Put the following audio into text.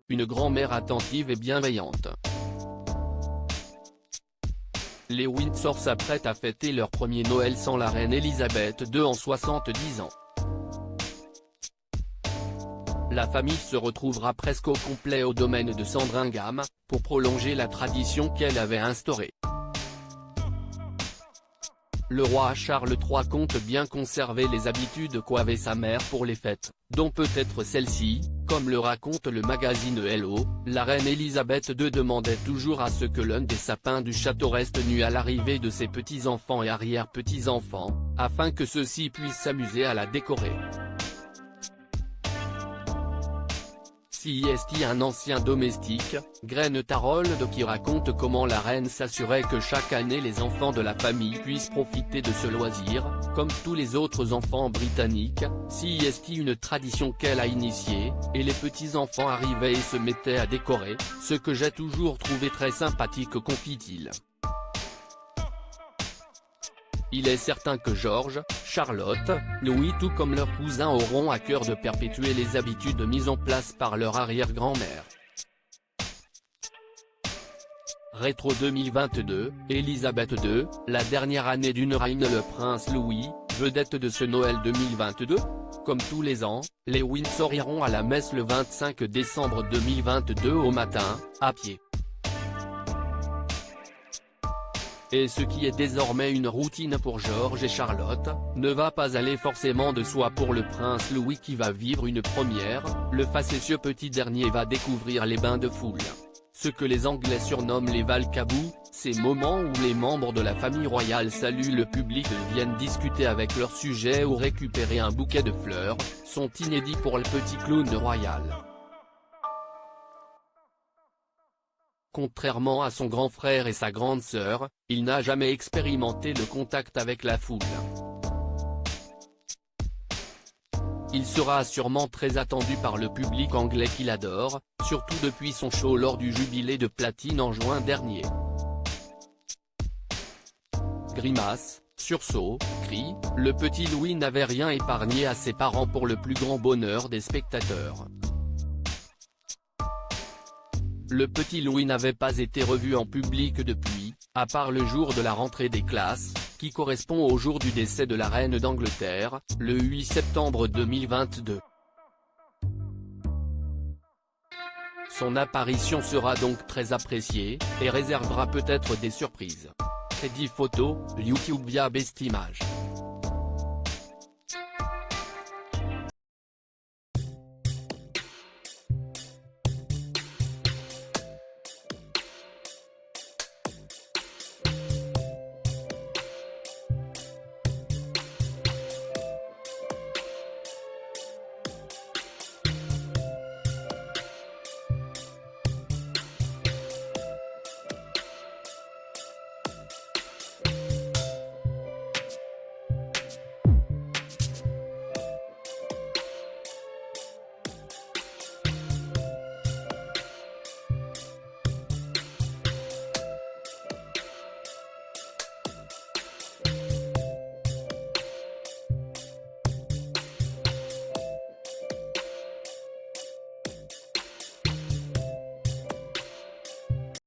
une grand-mère attentive et bienveillante. Les Windsor s'apprêtent à fêter leur premier Noël sans la reine Elisabeth II en 70 ans. La famille se retrouvera presque au complet au domaine de Sandringham, pour prolonger la tradition qu'elle avait instaurée. Le roi Charles III compte bien conserver les habitudes qu'avait sa mère pour les fêtes, dont peut-être celle-ci, comme le raconte le magazine Hello, la reine Elisabeth II demandait toujours à ce que l'un des sapins du château reste nu à l'arrivée de ses petits-enfants et arrière-petits-enfants, afin que ceux-ci puissent s'amuser à la décorer. CIST un ancien domestique, Graham Tarold qui raconte comment la reine s'assurait que chaque année les enfants de la famille puissent profiter de ce loisir, comme tous les autres enfants britanniques, CIST une tradition qu'elle a initiée, et les petits-enfants arrivaient et se mettaient à décorer, ce que j'ai toujours trouvé très sympathique confie-t-il. Il est certain que George, Charlotte, Louis tout comme leurs cousins auront à cœur de perpétuer les habitudes mises en place par leur arrière-grand-mère. Rétro 2022, Elisabeth II, la dernière année d'une reine. Le prince Louis, vedette de ce Noël 2022. Comme tous les ans, les Windsor iront à la messe le 25 décembre 2022 au matin, à pied. Et ce qui est désormais une routine pour George et Charlotte, ne va pas aller forcément de soi pour le prince Louis qui va vivre une première. Le facétieux petit dernier va découvrir les bains de foule. Ce que les Anglais surnomment les valcabous, ces moments où les membres de la famille royale saluent le public et viennent discuter avec leur sujet ou récupérer un bouquet de fleurs, sont inédits pour le petit clown royal. Contrairement à son grand frère et sa grande sœur, il n'a jamais expérimenté le contact avec la foule. Il sera sûrement très attendu par le public anglais qui l'adore, surtout depuis son show lors du jubilé de platine en juin dernier. Grimaces, sursauts, cris, le petit Louis n'avait rien épargné à ses parents pour le plus grand bonheur des spectateurs. Le petit Louis n'avait pas été revu en public depuis, à part le jour de la rentrée des classes, qui correspond au jour du décès de la reine d'Angleterre, le 8 septembre 2022. Son apparition sera donc très appréciée, et réservera peut-être des surprises. Crédit photo, YouTube via Bestimage.